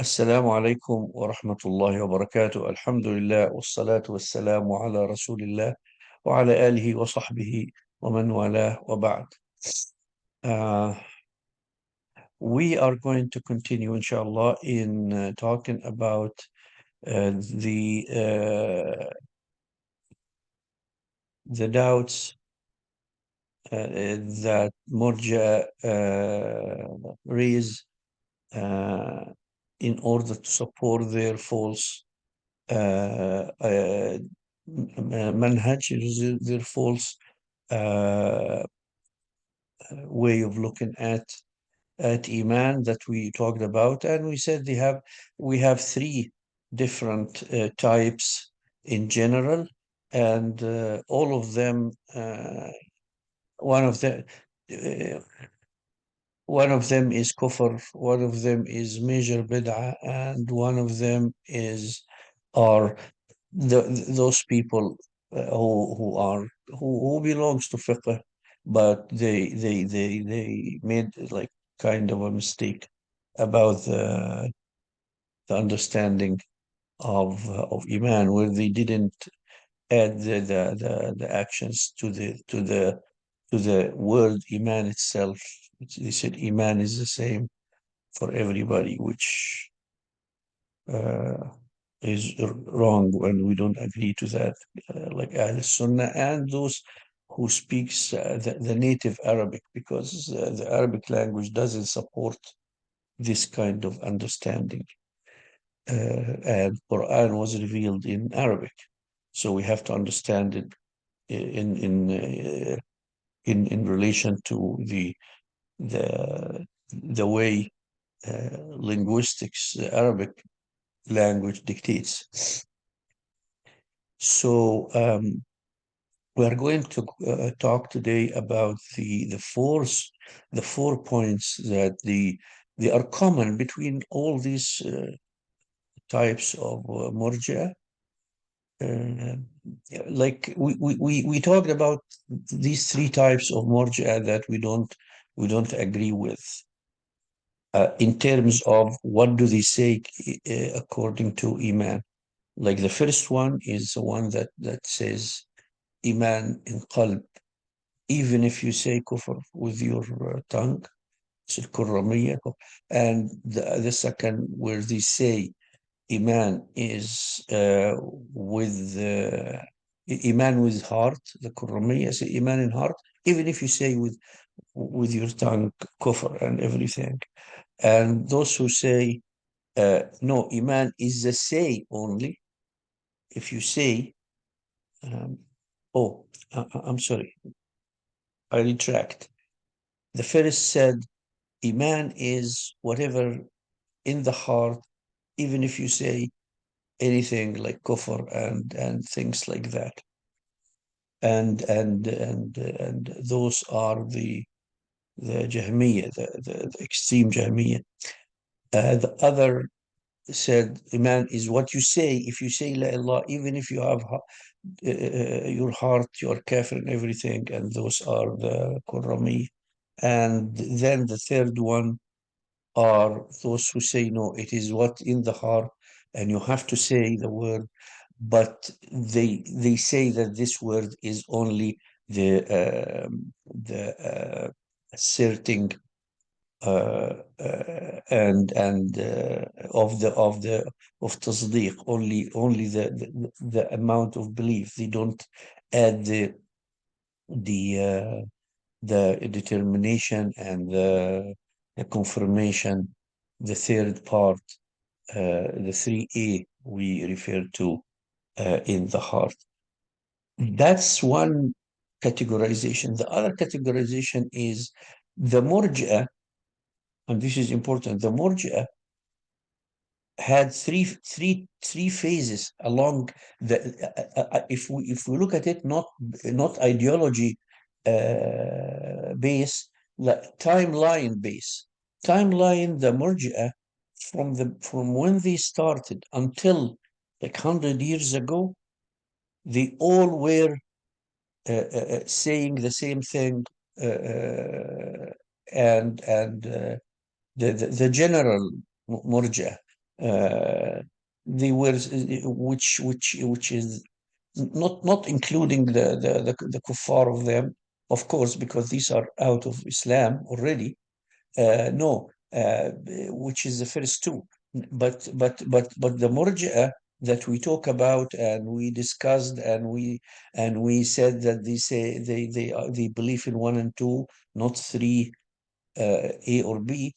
السلام عليكم ورحمة الله وبركاته. الحمد لله والصلاة والسلام على رسول الله وعلى آله وصحبه ومن والاه وبعد. Uh, we are going to continue, inshallah, in talking about uh, the uh, the doubts that Murja raise uh, in order to support their false manhaj, their false uh, way of looking at Iman that we talked about, and we said we have three different types in general, and all of them one of the uh, one of them is kufr, one of them is major bid'ah, and one of them are those people who belongs to fiqh, but they made like kind of a mistake about the understanding of iman, where they didn't add the actions to the word iman itself. They said iman is the same for everybody, which uh, is wrong, and we don't agree to that. Like Ahl Sunnah and those who speaks the native Arabic, because the Arabic language doesn't support this kind of understanding. And Quran was revealed in Arabic, so we have to understand it in relation to the way linguistics, the Arabic language dictates. So we are going to talk today about the 4 points that they are common between all these types of murja. Like we talked about these three types of murja that we don't agree with in terms of what do they say according to iman. Like the first one is the one that says iman in qalb, even if you say kufr with your tongue, it's al-kurramiyya. And the second, where they say iman is with iman with heart, the kurramiyya say iman in heart, even if you say with your tongue kufr and everything. And those who say no, iman is the say only. If you say, um, oh, I'm sorry, I retract. The first said, Iman is whatever in the heart, even if you say anything like kufr and things like that. And those are the Jahmiyyah, the extreme Jahmiyyah. The other said, Iman is what you say. If you say La ilaha, even if you have your heart, your kafir and everything, and those are the Qurrami. And then the third one are those who say, no, it is what in the heart, and you have to say the word, but they say that this word is only the asserting and of tasdeeq, only the amount of belief. They don't add the the determination and the confirmation, the third part, the 3A we refer to in the heart. That's one categorization. The other categorization is the murji'ah, and this is important. The murji'ah had three phases along the if we look at it, not ideology base, like timeline base. Timeline, the murji'ah, from when they started until like 100 years ago, they all were saying the same thing, and the general murji'ah, Uh, they were, which is not including the kuffar of them, of course, because these are out of Islam already. No, which is the first two. But the murji'ah that we talk about and we discussed and we said that they say they believe in one and two, not three, A or B.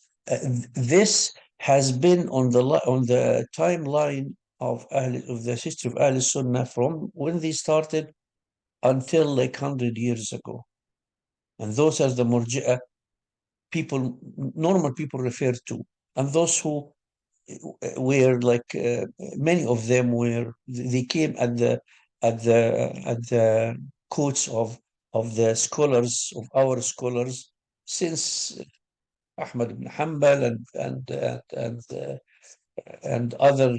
This has been on the timeline of the history of Ahl Sunnah from when they started until like 100 years ago. And those are the murji'ah people, normal people refer to. And those who were like many of them were, they came at the quotes of the scholars, of our scholars, since Ahmad ibn Hanbal and other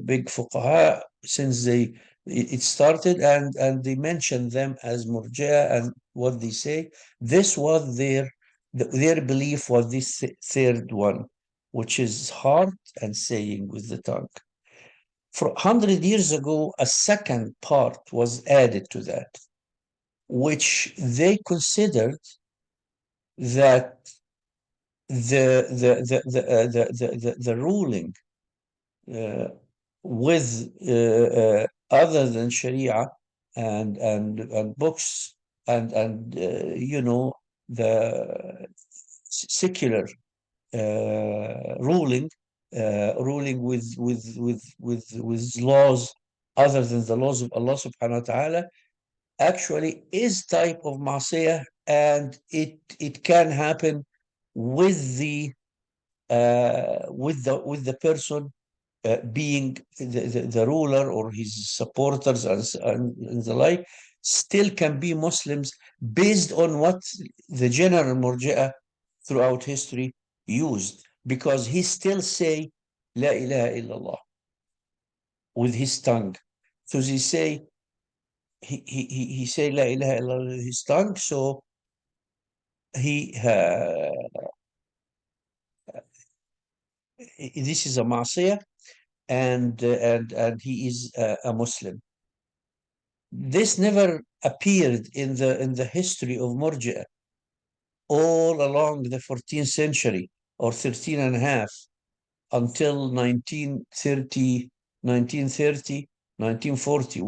big fuqaha, since it started, and they mentioned them as murji'a. And what they say, this was their belief was this third one, which is heart and saying with the tongue. For 100 years ago, a second part was added to that, which they considered that the ruling uh, with other than Sharia and books and the secular ruling with laws other than the laws of Allah subhanahu wa ta'ala, actually is type of masiyah, and it can happen with the person being the ruler or his supporters and the like, still can be Muslims based on what the general murji'ah throughout history used, because he still say La ilaha illallah with his tongue. So they say he say La ilaha illallah with his tongue, so he this is a ma'asiyah, and he is a Muslim. This never appeared in the history of Murji'ah all along the 14th century or 13 and a half until 1930, 1930, 1940,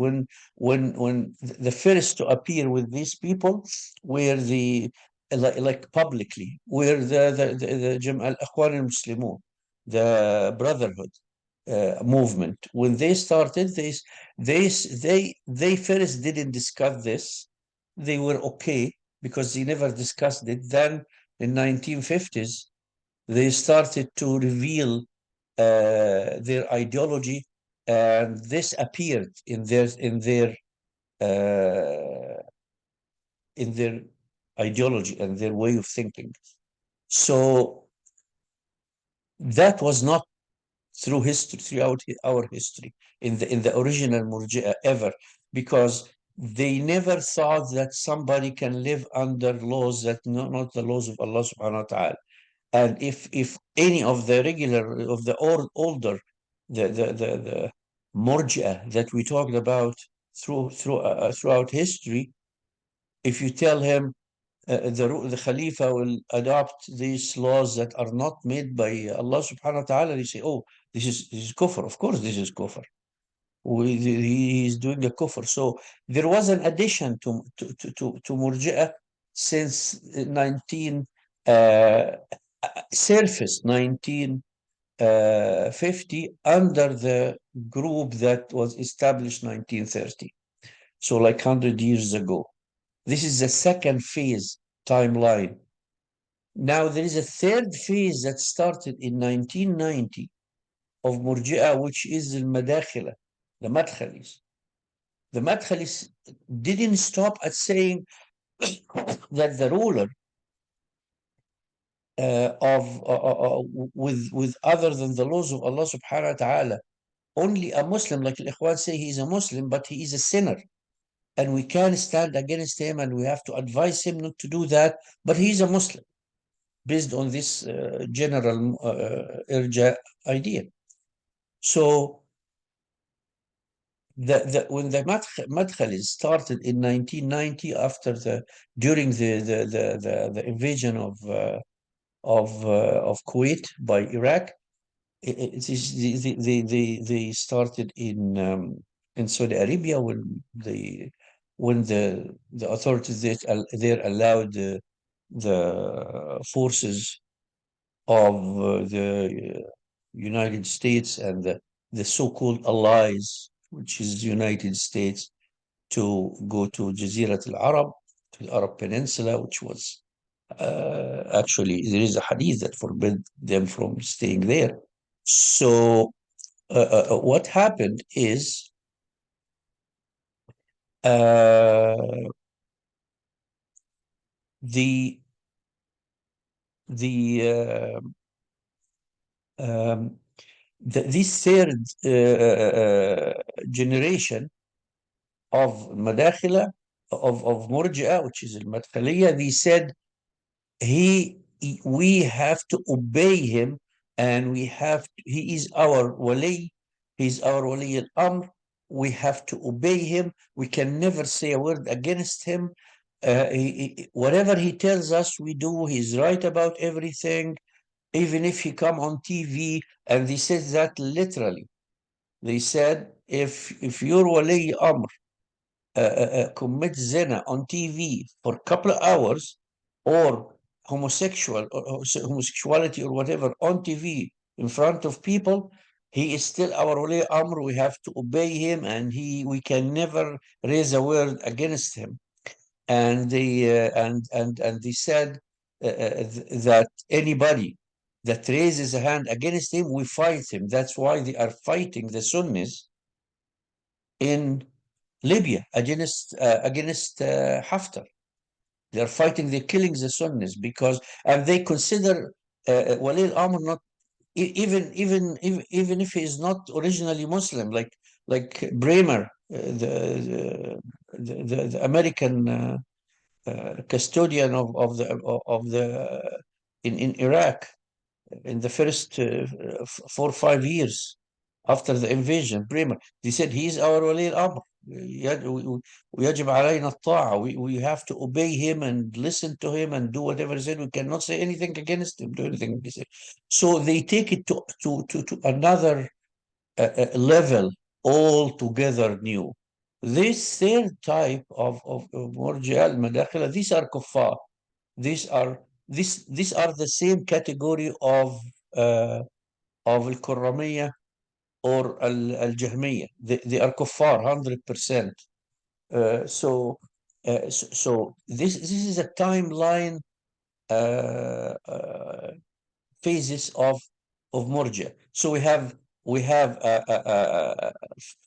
when the first to appear with these people were the like publicly were the Al-Akhwan al-Muslimun, the Brotherhood movement. When they started this, they first didn't discuss this. They were okay because they never discussed it. Then in 1950s, they started to reveal their ideology, and this appeared uh, in their ideology and their way of thinking. So that was not through history, throughout our history, in the original murji'ah ever, because they never thought that somebody can live under laws that not the laws of Allah subhanahu wa ta'ala. And if any of the regular of the older the murji'ah that we talked about throughout history, if you tell him the Khalifa will adopt these laws that are not made by Allah subhanahu wa ta'ala, they say, oh, this is kufr. Of course, this is kufr. He is doing a kufr. So there was an addition to Murji'ah since 19 surfaced 1950 under the group that was established 1930. So like 100 years ago. This is the second phase timeline. Now there is a third phase that started in 1990 of Murji'ah, which is the Madakhila, the Madkhalis. The Madkhalis didn't stop at saying that the ruler with other than the laws of Allah subhanahu wa ta'ala, only a Muslim, like the Ikhwan say, he is a Muslim, but he is a sinner. And we can stand against him and we have to advise him not to do that, but he is a Muslim, based on this general irja idea. So when the Madkhalis started in 1990, after during the invasion of Kuwait by Iraq, it is they started in Saudi Arabia when the authorities there allowed the forces of the United States and the so-called allies, which is United States, to go to Jazirat al-Arab, to the Arab Peninsula, which was actually there is a hadith that forbid them from staying there. So what happened is uh, the the um, this third generation of Madakhila of Murji'a, which is al-Madkhaliya, they said we have to obey him, and he is our wali, he's our wali al-amr. We have to obey him. We can never say a word against him. Whatever he tells us, we do. He's right about everything, even if he come on TV. And they said that literally. They said, if your wali amr commits zina on TV for a couple of hours, or homosexuality or whatever on TV in front of people, he is still our wali amr. We have to obey him, and we can never raise a word against him. And they said that anybody that raises a hand against him, we fight him. That's why they are fighting the Sunnis in Libya against Haftar. They are fighting. They're killing the Sunnis because, and they consider Wali al-Amr not even if he is not originally Muslim, like Bremer, the American custodian of the in Iraq in the first 4 or 5 years after the invasion. Bremer, they said he is our Wali al-Amr. ويجب علينا الطاعة. We have to obey him and listen to him and do whatever he said. We cannot say anything against him, do anything he said. So they take it to another level altogether new. This third type of Murji'a al-Madakhila, these are kuffar. These are the same category of al-Qurramiyya or al-Jahmiyya. They are kuffar 100%. So this is a timeline phases of Murji'a. So we have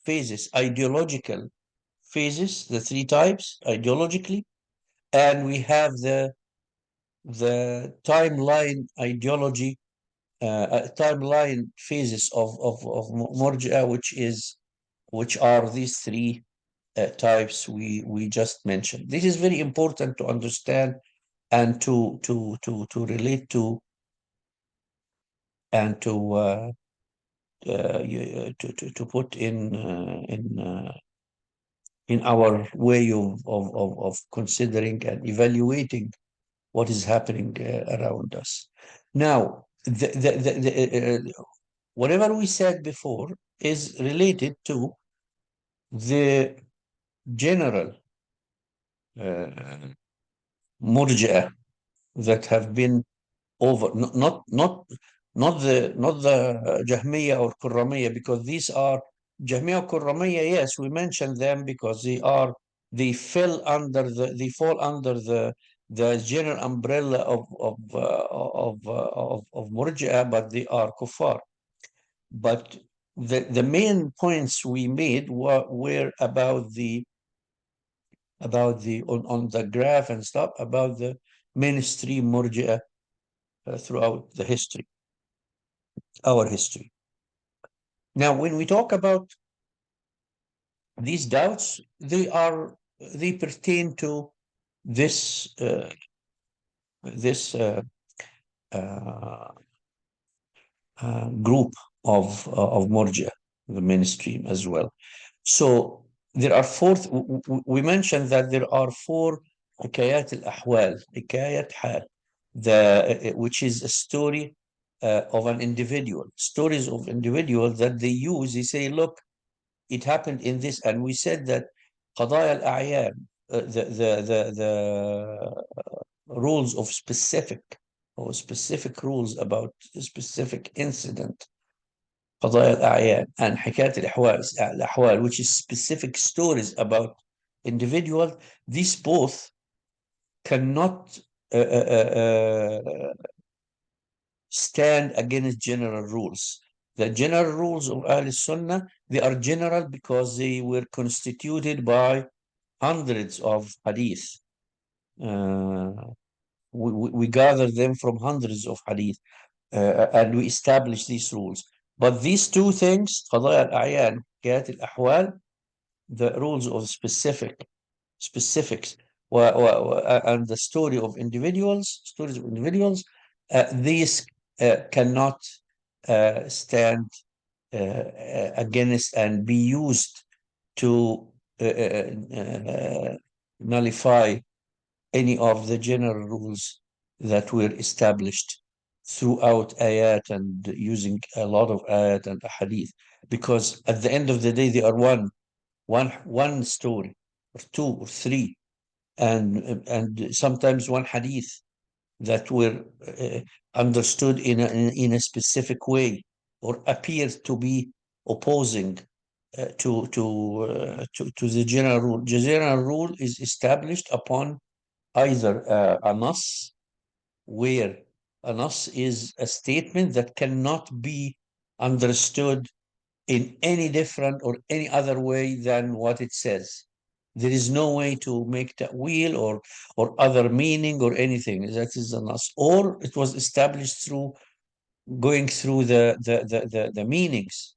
phases, ideological phases, the three types ideologically, and we have the timeline ideology, timeline phases of Murji'a, which are these three types we just mentioned. This is very important to understand and to relate to, and to put in our way of considering and evaluating what is happening around us. Now, whatever we said before is related to the general murji'ah that have been over, not the Jahmiya or Qurramiyya, because these are Jahmiya or Qurramiyya. Yes, we mentioned them because they fall under the general umbrella of Murji'ah, but they are kuffar. But the main points we made were about the on the graph and stuff, about the mainstream Murji'ah throughout the history, our history. Now, when we talk about these doubts, they pertain to this this group of Murja, the mainstream as well. So there are four. We mentioned that there are four حكايات الأحوال, حكاية حال, which is a story of an individual, stories of individual that they use. They say, look, it happened in this, and we said that قضايا الأعيان, the rules of specific rules about a specific incident, قضايا الأعيان, and حكاية الأحوال, which is specific stories about individual. These both cannot stand against general rules. The general rules of Ahl Sunnah, they are general because they were constituted by hundreds of hadith. We gather them from hundreds of hadith, and we establish these rules. But these two things, قضايا الأعيان, حكايات الأحوال, the rules of specifics, and the stories of individuals, these cannot stand against and be used to nullify any of the general rules that were established throughout ayat and using a lot of ayat and hadith, because at the end of the day they are one story or two or three, and sometimes one hadith that were understood in a specific way or appear to be opposing to the general rule. The general rule is established upon either a nas, where a nas is a statement that cannot be understood in any different or any other way than what it says. There is no way to make ta'wil or other meaning or anything. That is the nas. Or it was established through going through the meanings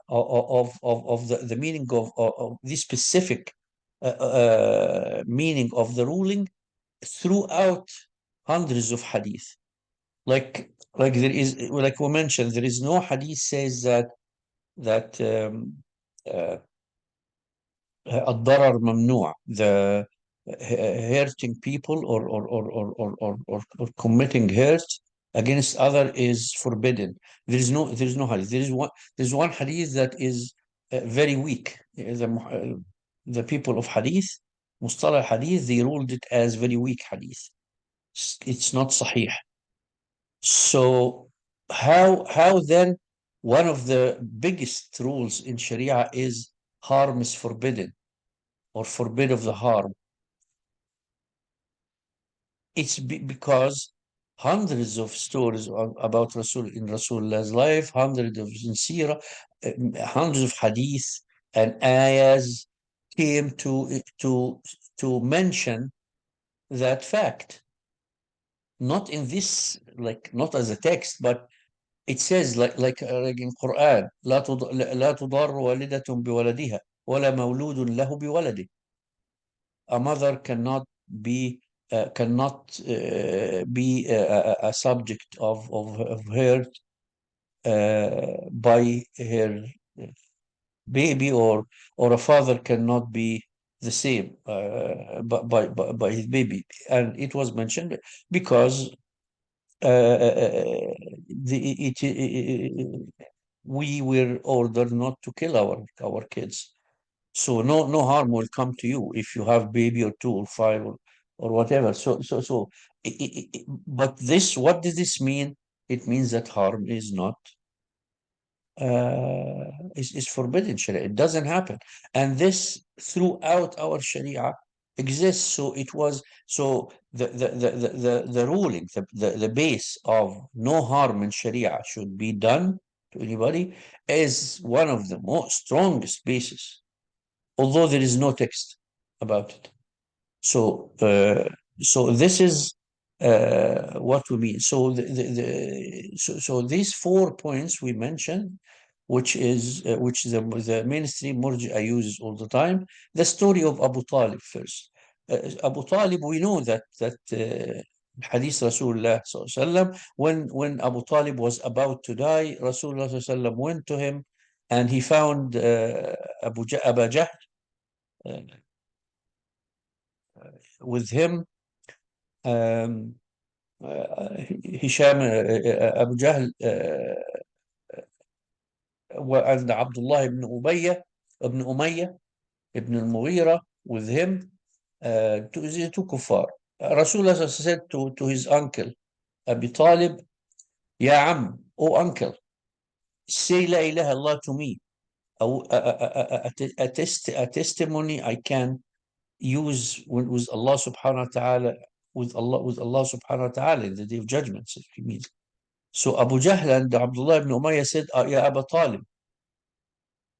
of the meaning of the specific meaning of the ruling throughout hundreds of hadith. Like there is, like we mentioned, there is no hadith says that الضرر ممنوع, the hurting people or committing hurt against other is forbidden. There is no hadith. There's one hadith that is very weak. The people of hadith, mustalah hadith, they ruled it as very weak hadith. It's not sahih. So how then one of the biggest rules in Sharia is harm is forbidden, or forbid of the harm? It's because hundreds of stories about Rasul in Rasulullah's life, hundreds of Sirah, hundreds of hadith and ayahs came to mention that fact. Not in this, like not as a text, but it says like in Quran, لا تضار والدة بولدها ولا مولود له بولده. A mother cannot be a subject of hurt by her baby, or a father cannot be the same by his baby. And it was mentioned because we were ordered not to kill our kids. So no harm will come to you if you have baby or two or five or whatever. But what does this mean? It means that harm is not is forbidden Sharia. It doesn't happen, and this throughout our Sharia exists. So it was the ruling, the base of no harm in Sharia should be done to anybody is one of the most strongest bases, although there is no text about it. So this is what we mean. So these 4 points we mentioned, which the mainstream Murji'a uses all the time. The story of Abu Talib first. Abu Talib, we know that Hadith Rasulullah sallallahu when Abu Talib was about to die, Rasulullah sallallahu went to him and he found Abu Jahl uh, with him. Um, Hisham, Abu Jahl, and Abdullah ibn Umayyah ibn al-Mughira with him, two kuffar. Rasulullah said to his uncle, Abi Talib, Ya Am, oh uncle, say La ilaha Allah to me. A testimony I can use with Allah subhanahu wa ta'ala, with Allah subhanahu wa ta'ala in the day of judgment, if he means. So Abu Jahl and Abdullah ibn Umayyah said, Ya Abu Talib,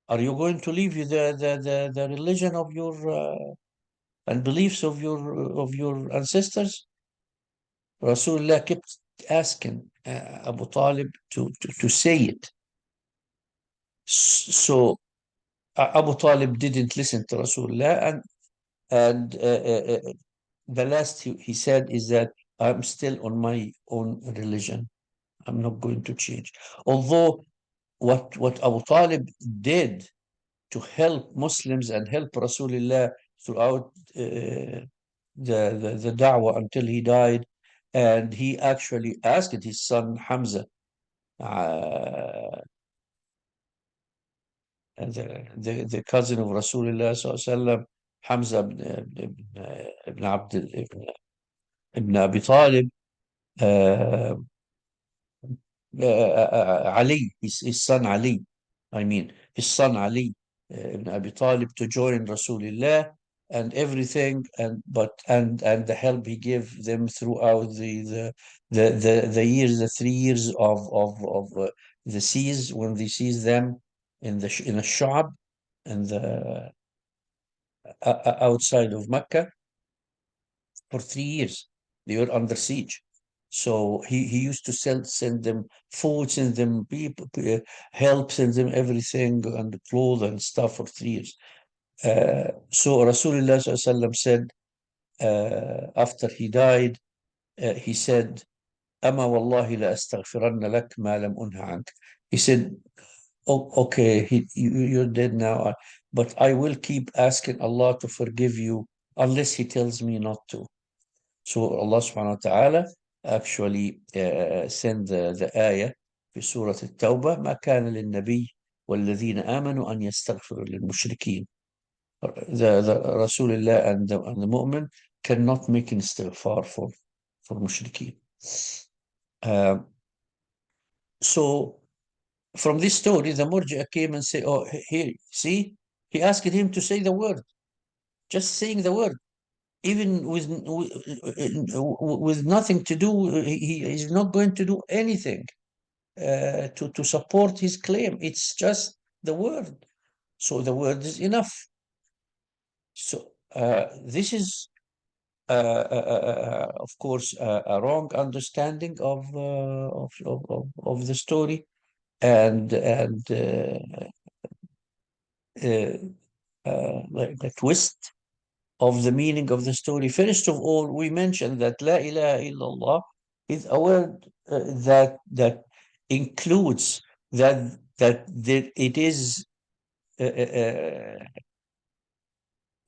are you going to leave the religion of your and beliefs of your ancestors? Rasulullah kept asking Abu Talib to say it. So Abu Talib didn't listen to Rasulullah, and the last he said is that I'm still on my own religion. I'm not going to change. Although what Abu Talib did to help Muslims and help Rasulullah throughout the da'wah until he died, and he actually asked his son Hamza, uh, the cousin of Rasulullah sallallahu alaihi wasallam, Hamza ibn Abd ibn Abi Talib, uh, Ali, his son Ali, I mean, his son Ali ibn Abi Talib to join Rasulullah and everything, and the help he gave them throughout the years, the 3 years of the siege, when they seized them in the Sha'b and the outside of Mecca for 3 years. They were under siege. So he used to send them food, send them people, help, send them everything and clothes and stuff for 3 years. So Rasulullah sallallahu said, after he died, he said, "Ama wallahi la astaghfiranna lak ma lam unha ank." He said, "Oh, okay, you're dead now, but I will keep asking Allah to forgive you unless He tells me not to." So Allah subhanahu wa ta'ala actually send the ayah في سورة التوبة ما كان للنبي والذين آمنوا أن يستغفروا للمشركين. The Rasulullah and the mu'min cannot make an istighfar for mushrikeen. So from this story, the Murji'a came and said, oh, here, see, he asked him to say the word, just saying the word, even with nothing to do, he is not going to do anything to support his claim. It's just the word. So the word is enough. So this is, of course, a wrong understanding of the story, and the twist of the meaning of the story. First of all, we mentioned that La ilaha illallah is a word that includes that it is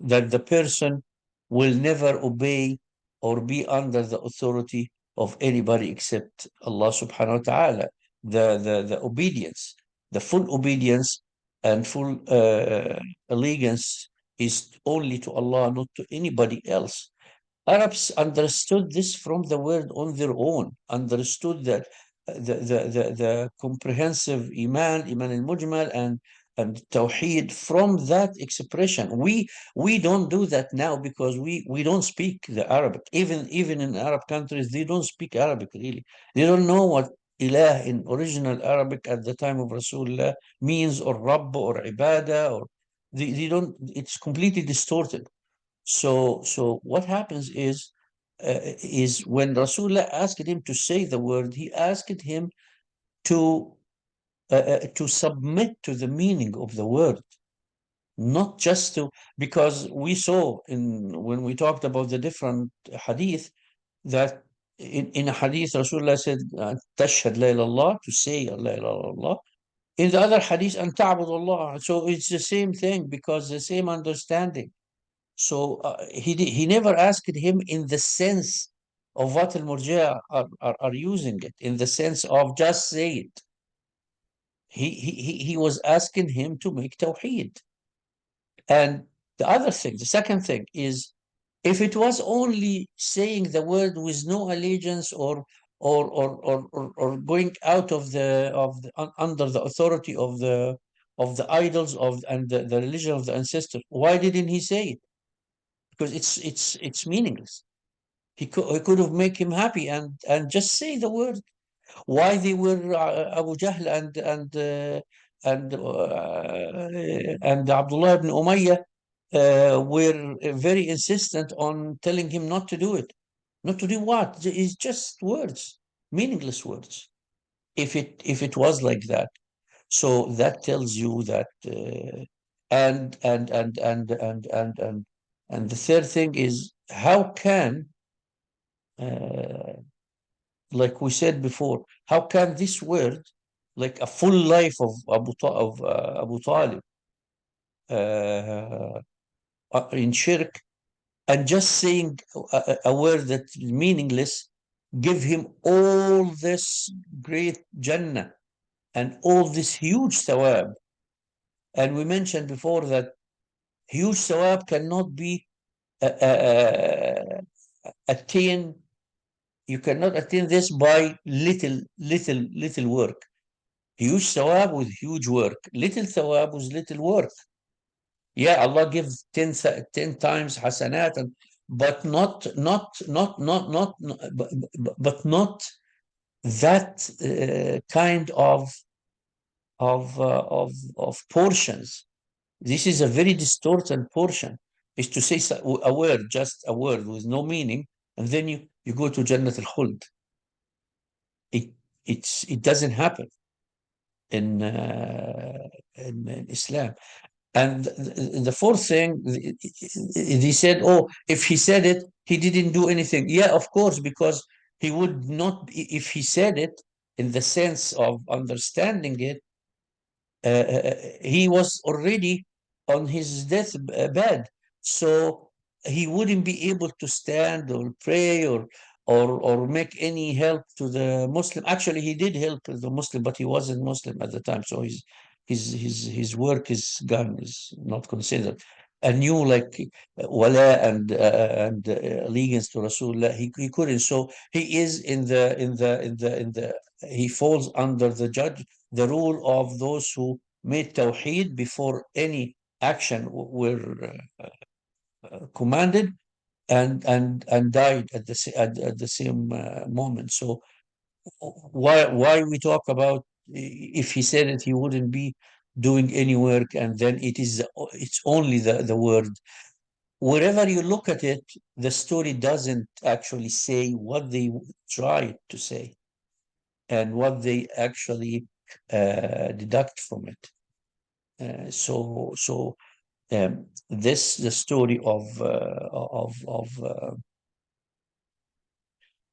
that the person will never obey or be under the authority of anybody except Allah subhanahu wa ta'ala. The obedience, the full obedience and full allegiance is only to Allah, not to anybody else. Arabs understood this from the word on their own, understood that the comprehensive Iman al-Mujmal and Tawheed from that expression. We don't do that now because we don't speak the Arabic. Even in Arab countries, they don't speak Arabic really. They don't know what Ilah in original Arabic at the time of Rasulullah means, or Rabb or Ibadah, or they don't, it's completely distorted. So what happens is when Rasulullah asked him to say the word, he asked him to submit to the meaning of the word, not just to, because we saw in when we talked about the different hadith that in a hadith, Rasulullah said, "Tashhad la ilaha illallah," to say la ilaha illallah. In the other hadith, "An ta'bud Allah." So it's the same thing because the same understanding. So he never asked him in the sense of what al murji'a are using it, in the sense of just say it. He was asking him to make tawheed. And the other thing, the second thing is, if it was only saying the word with no allegiance or going out of under the authority of the idols and the religion of the ancestors, why didn't he say it? Because it's meaningless. He could have made him happy and just say the word. Why they were Abu Jahl and Abdullah ibn Umayyah were very insistent on telling him not to do it. Not to do what? It's just words, meaningless words. If it was like that, so that tells you that. And the third thing is, how can, uh, like we said before, how can this word, like a full life of Abu Talib uh, in shirk, and just saying a word that's meaningless, give him all this great Jannah and all this huge thawab. And we mentioned before that huge thawab cannot be uh, uh, attained. You cannot attain this by little work. Huge thawab with huge work. Little thawab with little work. Yeah, Allah gives 10 times hasanat, but not that kind of portions. This is a very distorted portion. Is to say a word, just a word with no meaning, and then you go to Jannat al-Khuld. It it doesn't happen in Islam. And the fourth thing, he said, "Oh, if he said it, he didn't do anything." Yeah, of course, because he would not, if he said it in the sense of understanding it, he was already on his death bed, so he wouldn't be able to stand or pray or make any help to the Muslim. Actually, he did help the Muslim, but he wasn't Muslim at the time, so his work is gone, is not considered. A new like wala and allegiance to Rasulullah, he couldn't. So he is in the he falls under the rule of those who made tawheed before any action were commanded, and died at the same moment. So why we talk about, if he said it, he wouldn't be doing any work, and then it's only the word. Wherever you look at it, the story doesn't actually say what they tried to say and what they actually deduct from it. So this the story of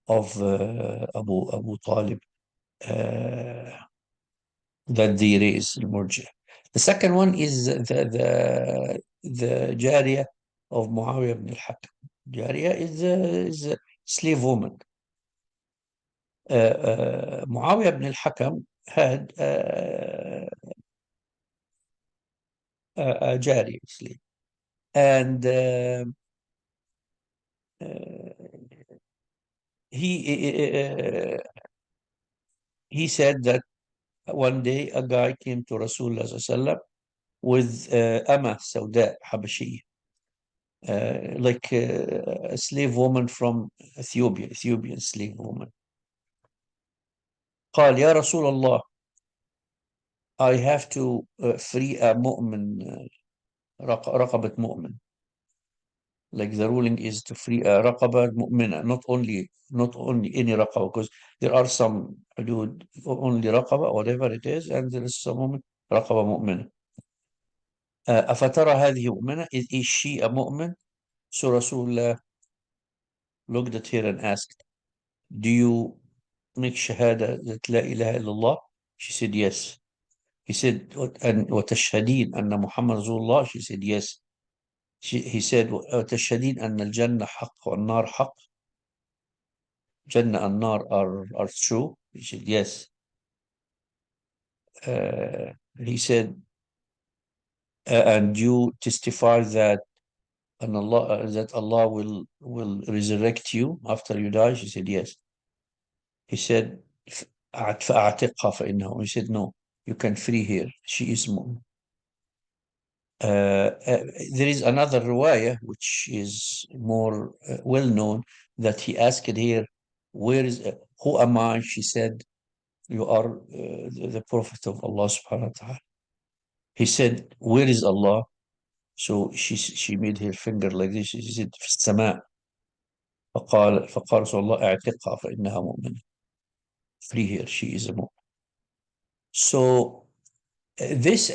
Abu Talib uh, that they raise the Murji. The second one is the Jariya of Muawiyah ibn al-Hakam. Jariya is a slave woman. Muawiyah ibn al-Hakam had a Jariya slave, and he said that one day a guy came to Rasulullah sallallahu with Ama Sauda Habashi, like a slave woman from Ethiopia, Ethiopian slave woman. قال يا رسول الله, I have to free a mu'min, رقبة مؤمن. Like the ruling is to free a رقبة مؤمنة, not only any رقبة, because there are some حدود only رقبة, whatever it is, and there is some woman رقبة مؤمنة. أفترى هذه مؤمنة? Is she a mu'min? So Rasulullah looked at her and asked, do you make shahada that la ilaha illallah? She said, yes. He said, and وتشهدين أن محمد رسول الله? She said, yes. He said, وتشهدين أن الجنة حق والنار حق? Jannah and Nar are true? He said, yes. He said, and you testify that that Allah will resurrect you after you die? She said, yes. He said, فأعتقها فإنه. He said, no, you can free her. She is mu'min. There is another riwayah which is more well known, that he asked her, where is who am I? She said, you are the Prophet of Allah subhanahu wa ta'ala. He said, where is Allah? So she made her finger like this. She said, في السماء. فقال رسول الله اعتقها فإنها مؤمنة. Free her, she is a mu'min. So this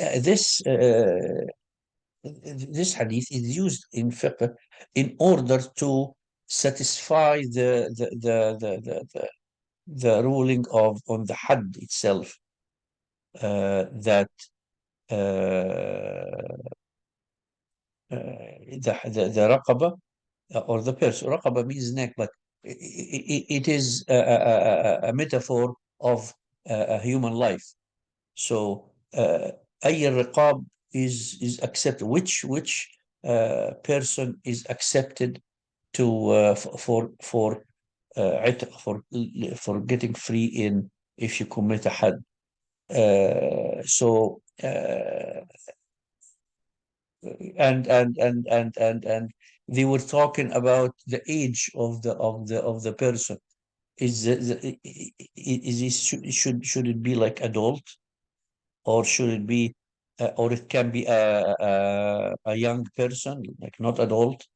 hadith is used in fiqh in order to satisfy the ruling of on the had itself, that the raqaba, or the purse. Raqaba means neck, but it is a metaphor of a human life. So أي الرقاب is accepted. Which person is accepted to عتق, for getting free in if you commit a had. And they were talking about the age of the person. Is should it be like adult, or should it be or it can be a young person, like not adult?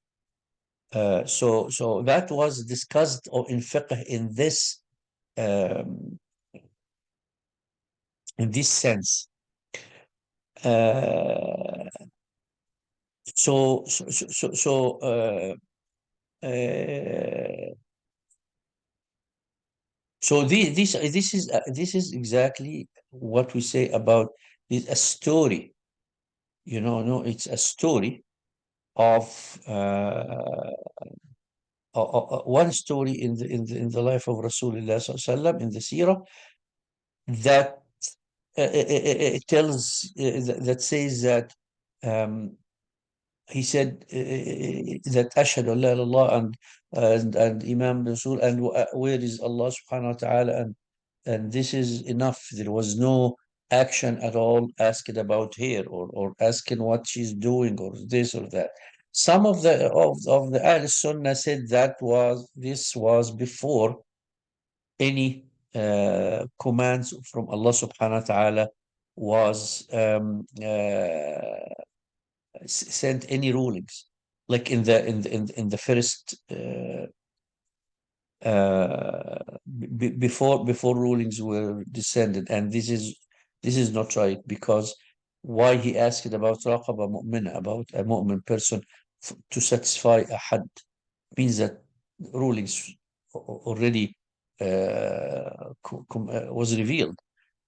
So that was discussed in fiqh um, in this sense. Uh, uh, So this is exactly what we say about this, a story. No, it's a story of one story in the life of Rasulullah Sallallahu Alaihi Wasallam, in the seerah, that it tells that says that he said that ashhadu an la ilaha illallah, and Imam Rasul, and where is Allah subhanahu wa ta'ala, and this is enough. There was no action at all asked about her, or asking what she's doing, or this or that. Some of the Ahl Sunnah said this was before any commands from Allah subhanahu wa ta'ala was sent, any rulings, like in the first before rulings were descended. And this is not right, because why he asked about raqaba mu'mina, about a mu'min person, to satisfy a had, means that rulings already was revealed.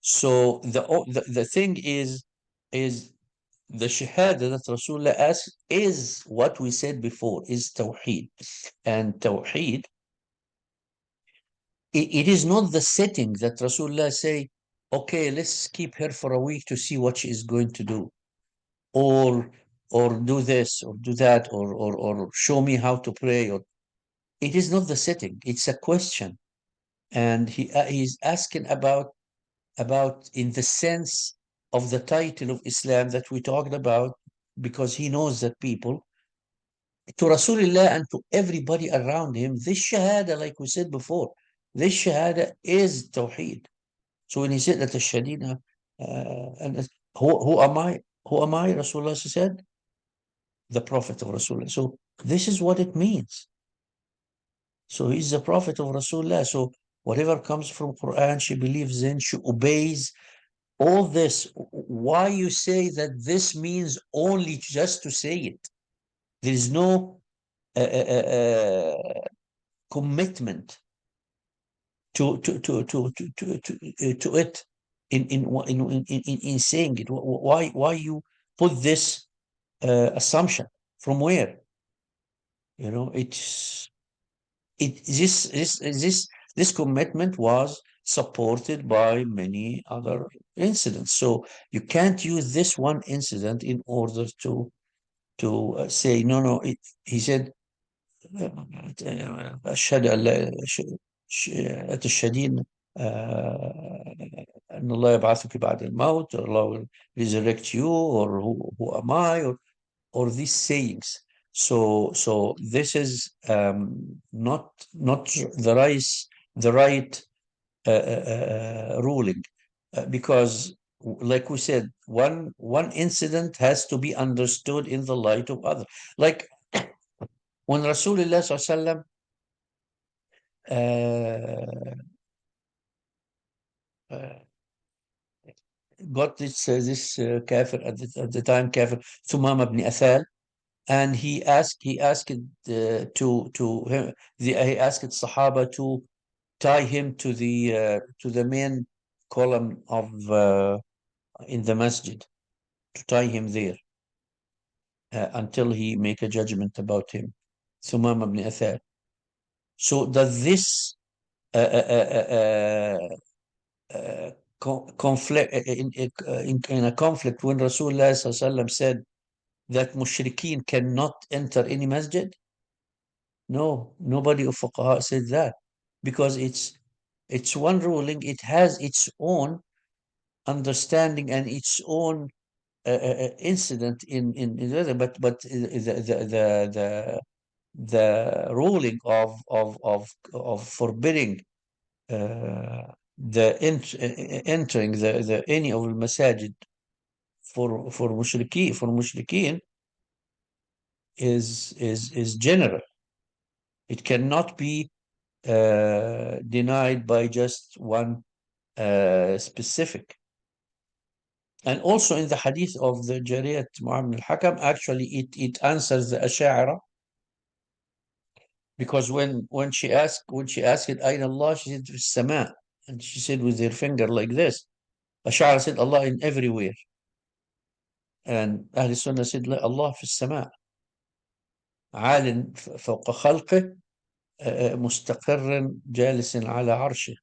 So the thing is the shahada that Rasulullah asked is what we said before, is tawheed. And tawheed, it is not the setting that Rasulullah say, okay, let's keep her for a week to see what she is going to do, or do this or do that, or show me how to pray. Or it is not the setting, it's a question. And he's asking about in the sense of the title of Islam that we talked about, because he knows that people, to Rasulullah and to everybody around him, this shahada, like we said before, this shahada is tawheed. So when he said that Shadina, and who am I? Who am I? Rasulullah said, the Prophet of Rasulullah. So this is what it means. So he's the Prophet of Rasulullah. So whatever comes from Quran, she believes in, she obeys. All this, why you say that this means only just to say it? There is no commitment. to it in saying it? Why you put this assumption? From where? You know, this commitment was supported by many other incidents. So you can't use this one incident in order to say no, no. He said, أشهد أن لا تشهدين أن الله يبعثك بعد الموت, or Allah will resurrect you, or who am I, or these sayings. So this is not the right ruling, because like we said, one incident has to be understood in the light of other. Like when Rasulullah sallallahu uh, got this kafir at the time, kafir Thumama ibn Athal, and he asked to him, he asked Sahaba to tie him to the main column of in the masjid, to tie him there until he make a judgment about him, Thumama ibn Athal. So does this conflict in a conflict when Rasulullah sallallahu said that mushrikeen cannot enter any masjid? No, nobody of fuqaha said that, because it's one ruling. It has its own understanding and its own incident in the other. But the ruling of forbidding the entering the any of the masajid for mushrikeen is general. It cannot be denied by just one specific. And also in the hadith of the Jariyat Muhammad al-Hakam, actually it answers the Ash'ara, because when she asked Ayn Allah, she said Sama, and she said with her finger like this. Ash'ara said Allah in everywhere, and Ahl Sunnah said لا, Allah في السماء عال فوق خلقه مستقر جالس على عرشه.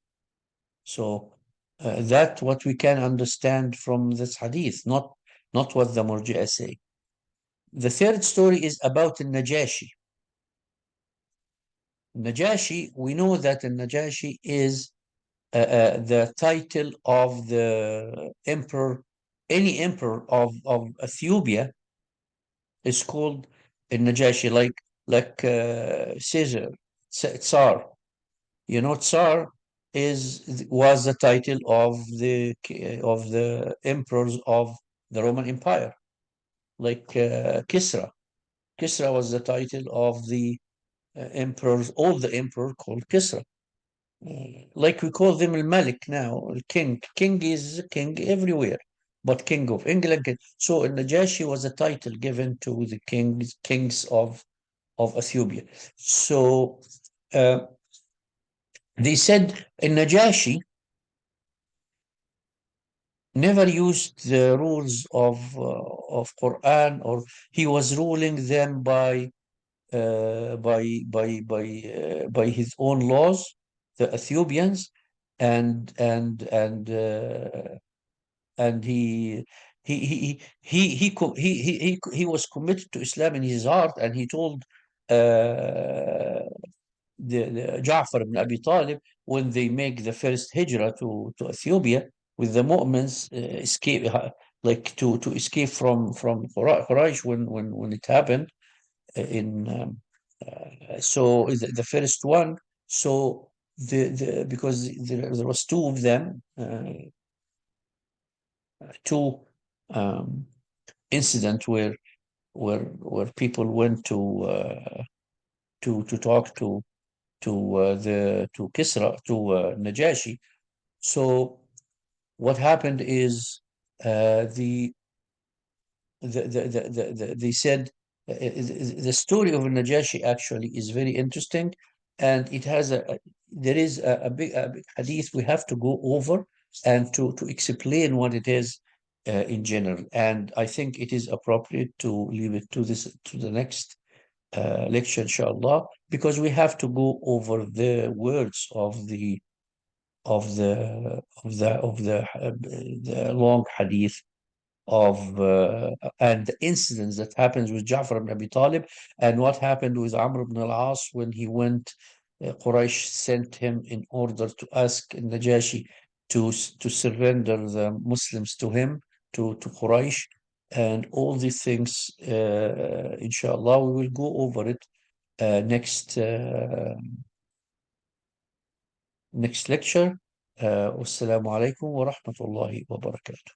So that what we can understand from this hadith, not what the Murji'ah say. The third story is about Najashi. Najashi, we know that Najashi is the title of the emperor. Any emperor of Ethiopia is called Najashi, like Caesar, Tsar. You know, Tsar was the title of the emperors of the Roman Empire, like Kisra. Kisra was the title of the emperors, all the emperor called Kisra. Like we call them al-Malik now, king. King is king everywhere, but king of England. So Najashi was a title given to the kings of Ethiopia. So they said Najashi never used the rules of Quran, or he was ruling them by his own laws, the Ethiopians, and and and uh, and he was committed to Islam in his heart, and he told the Ja'far ibn Abi Talib, when they make the first hijrah to Ethiopia with the Mu'mins, escape, like to escape from Quraysh when it happened in so the first one. So because there was two of them, two incident where people went to talk to Kisra, to Najashi. So what happened is they said the story of Najashi actually is very interesting, and it has there is a big hadith we have to go over and to explain what it is in general. And I think it is appropriate to leave it to this to the next lecture, inshallah, because we have to go over the words of the long hadith of and the incidents that happens with Ja'far ibn Abi Talib, and what happened with Amr ibn al-As when he went. Quraysh sent him in order to ask Najashi to surrender the Muslims to him, to Quraysh, and all these things. Inshallah, we will go over it next lecture. Wassalamu alaikum wa rahmatullahi wa barakatuh.